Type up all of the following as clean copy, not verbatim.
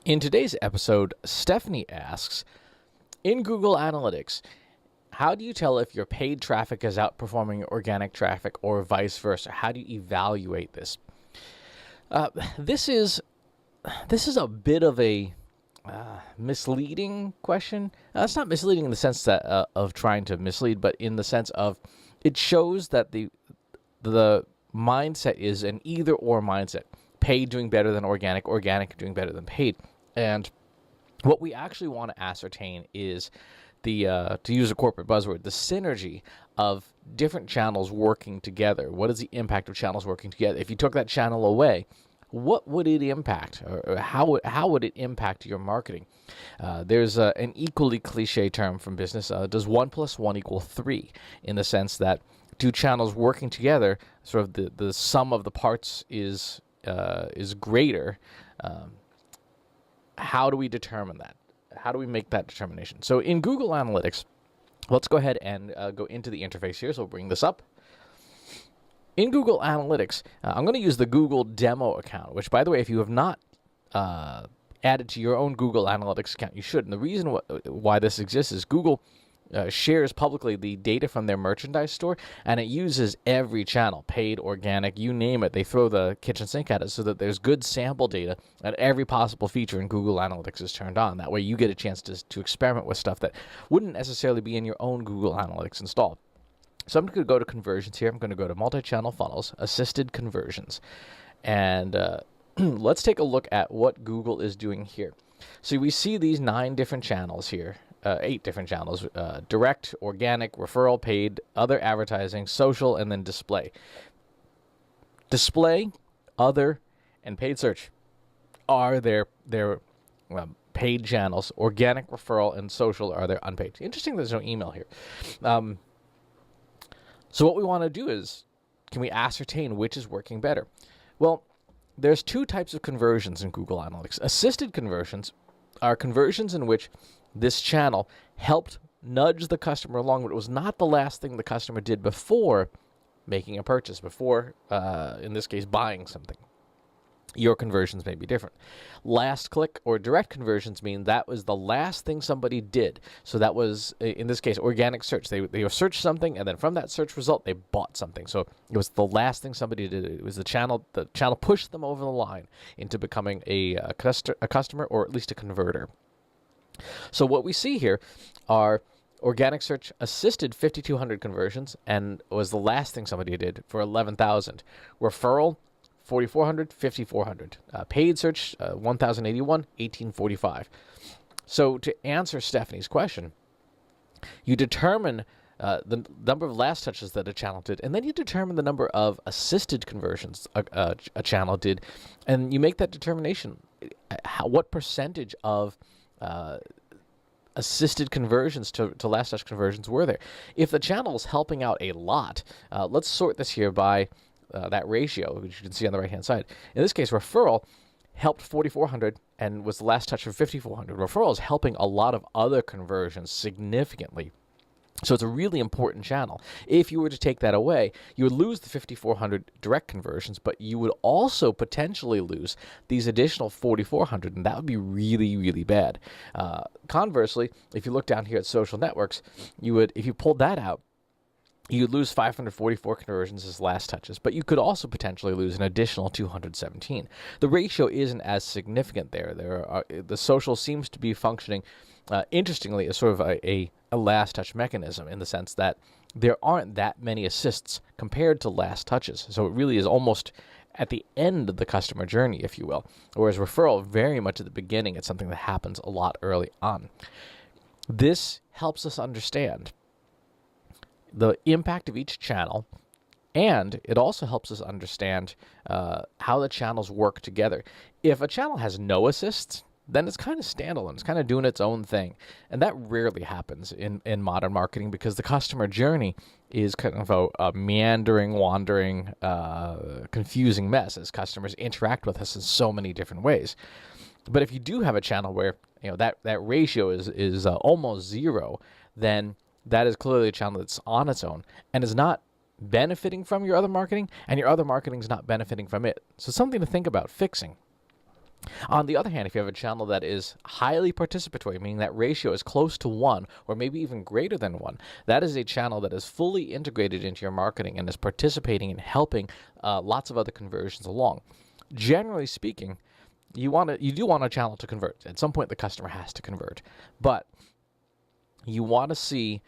In today's episode, Stephanie asks, in Google Analytics, how do you tell if your paid traffic is outperforming organic traffic or vice versa? How do you evaluate this? This is a bit of a misleading question. It's not misleading in the sense that of trying to mislead, but in the sense of it shows that the mindset is an either or mindset. Paid doing better than organic, organic doing better than paid. And what we actually want to ascertain is the, to use a corporate buzzword, the synergy of different channels working together. What is the impact of channels working together? If you took that channel away, what would it impact? Or how would it impact your marketing? There's an equally cliche term from business. Does 1 + 1 = 3? In the sense that two channels working together, sort of the sum of the parts is greater. How do we determine that? How do we make that determination? So in Google Analytics, let's go ahead and go into the interface here. So we'll bring this up. In Google Analytics, I'm going to use the Google demo account, which, by the way, if you have not added to your own Google Analytics account, you should. And the reason why this exists is Google shares publicly the data from their merchandise store, and it uses every channel, paid, organic, you name it. They throw the kitchen sink at it so that there's good sample data, and every possible feature in Google Analytics is turned on. That way you get a chance to experiment with stuff that wouldn't necessarily be in your own Google Analytics install. So I'm going to go to conversions here. I'm going to go to Multi-Channel Funnels, Assisted Conversions. And let's take a look at what Google is doing here. So we see these 9 different channels here. 8 different channels, direct, organic, referral, paid, other advertising, social, and then display. Display, other, and paid search are their paid channels. Organic, referral, and social are their unpaid. Interesting there's no email here. So what we want to do is, can we ascertain which is working better? Well, there's 2 types of conversions in Google Analytics. Assisted conversions are conversions in which this channel helped nudge the customer along, but it was not the last thing the customer did before making a purchase, before, in this case, buying something. Your conversions may be different. Last click or direct conversions mean that was the last thing somebody did. So that was, in this case, organic search. They searched something, and then from that search result, they bought something. So it was the last thing somebody did. It was the channel pushed them over the line into becoming a customer, or at least a converter. So what we see here are organic search assisted 5,200 conversions and was the last thing somebody did for 11,000. Referral, 4,400, 5,400. Paid search, 1,081, 1,845. So to answer Stephanie's question, you determine the number of last touches that a channel did, and then you determine the number of assisted conversions a channel did, and you make that determination. What percentage of assisted conversions to last touch conversions were there? If the channel is helping out a lot, let's sort this here by that ratio, which you can see on the right-hand side. In this case, referral helped 4,400 and was the last touch of 5,400. Referral is helping a lot of other conversions significantly. So it's a really important channel. If you were to take that away, you would lose the 5,400 direct conversions, but you would also potentially lose these additional 4,400, and that would be really, really bad. Conversely, if you look down here at social networks, if you pulled that out, you'd lose 544 conversions as last touches, but you could also potentially lose an additional 217. The ratio isn't as significant there. The social seems to be functioning, interestingly, as sort of a last touch mechanism, in the sense that there aren't that many assists compared to last touches. So it really is almost at the end of the customer journey, if you will. Whereas referral, very much at the beginning, it's something that happens a lot early on. This helps us understand the impact of each channel, and it also helps us understand how the channels work together. If a channel has no assists, then it's kind of standalone. It's kind of doing its own thing. And that rarely happens in modern marketing, because the customer journey is kind of a meandering, wandering, confusing mess as customers interact with us in so many different ways. But if you do have a channel where that ratio is almost zero, then that is clearly a channel that's on its own and is not benefiting from your other marketing, and your other marketing is not benefiting from it. So something to think about fixing. On the other hand, if you have a channel that is highly participatory, meaning that ratio is close to 1 or maybe even greater than 1, that is a channel that is fully integrated into your marketing and is participating in helping lots of other conversions along. Generally speaking, you do want a channel to convert. At some point, the customer has to convert. But you want to see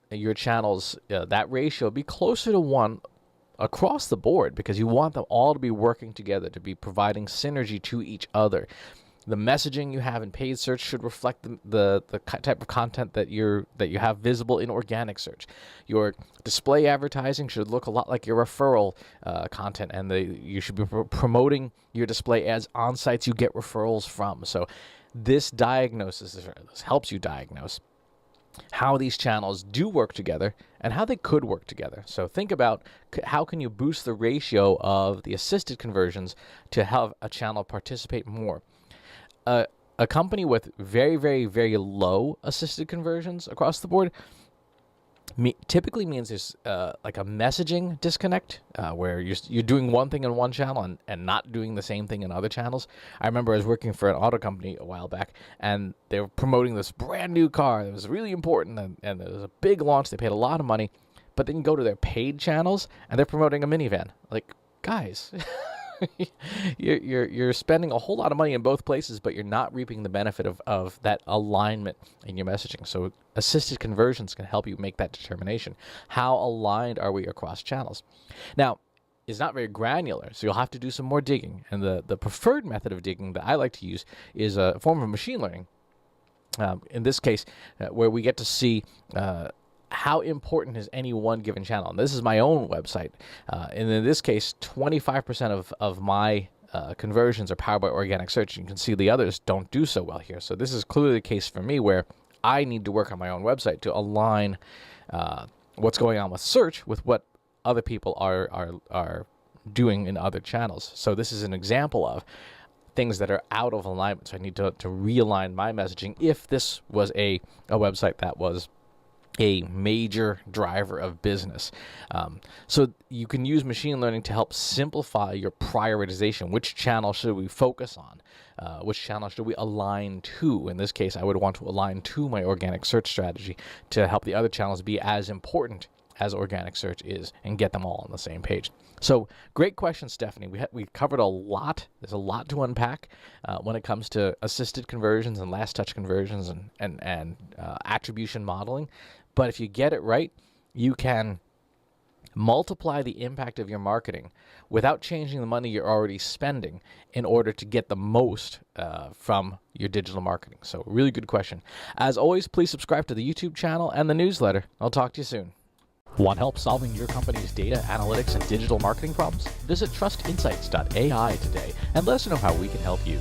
your channels, that ratio, be closer to 1 across the board, because you want them all to be working together, to be providing synergy to each other. The messaging you have in paid search should reflect the type of content that you have visible in organic search. Your display advertising should look a lot like your referral content, and you should be promoting your display ads on sites you get referrals from. So this helps you diagnose how these channels do work together and how they could work together. So think about how can you boost the ratio of the assisted conversions to have a channel participate more. A company with very, very, very low assisted conversions across the board typically means there's like a messaging disconnect where you're doing one thing in one channel and not doing the same thing in other channels. I remember I was working for an auto company a while back, and they were promoting this brand new car that was really important, and it was a big launch. They paid a lot of money, but then you go to their paid channels and they're promoting a minivan. Like, guys, you're spending a whole lot of money in both places, but you're not reaping the benefit of that alignment in your messaging. So assisted conversions can help you make that determination. How aligned are we across channels? Now, it's not very granular, so you'll have to do some more digging. And the preferred method of digging that I like to use is a form of machine learning. In this case, where we get to see how important is any one given channel. And this is my own website. And in this case, 25% of my conversions are powered by organic search. You can see the others don't do so well here. So this is clearly the case for me, where I need to work on my own website to align what's going on with search with what other people are doing in other channels. So this is an example of things that are out of alignment. So I need to realign my messaging if this was a website that was a major driver of business. So you can use machine learning to help simplify your prioritization. Which channel should we focus on? Which channel should we align to? In this case, I would want to align to my organic search strategy to help the other channels be as important as organic search is and get them all on the same page. So great question, Stephanie. We covered a lot. There's a lot to unpack when it comes to assisted conversions and last touch conversions and attribution modeling. But if you get it right, you can multiply the impact of your marketing without changing the money you're already spending in order to get the most from your digital marketing. So really good question. As always, please subscribe to the YouTube channel and the newsletter. I'll talk to you soon. Want help solving your company's data, analytics, and digital marketing problems? Visit trustinsights.ai today and let us know how we can help you.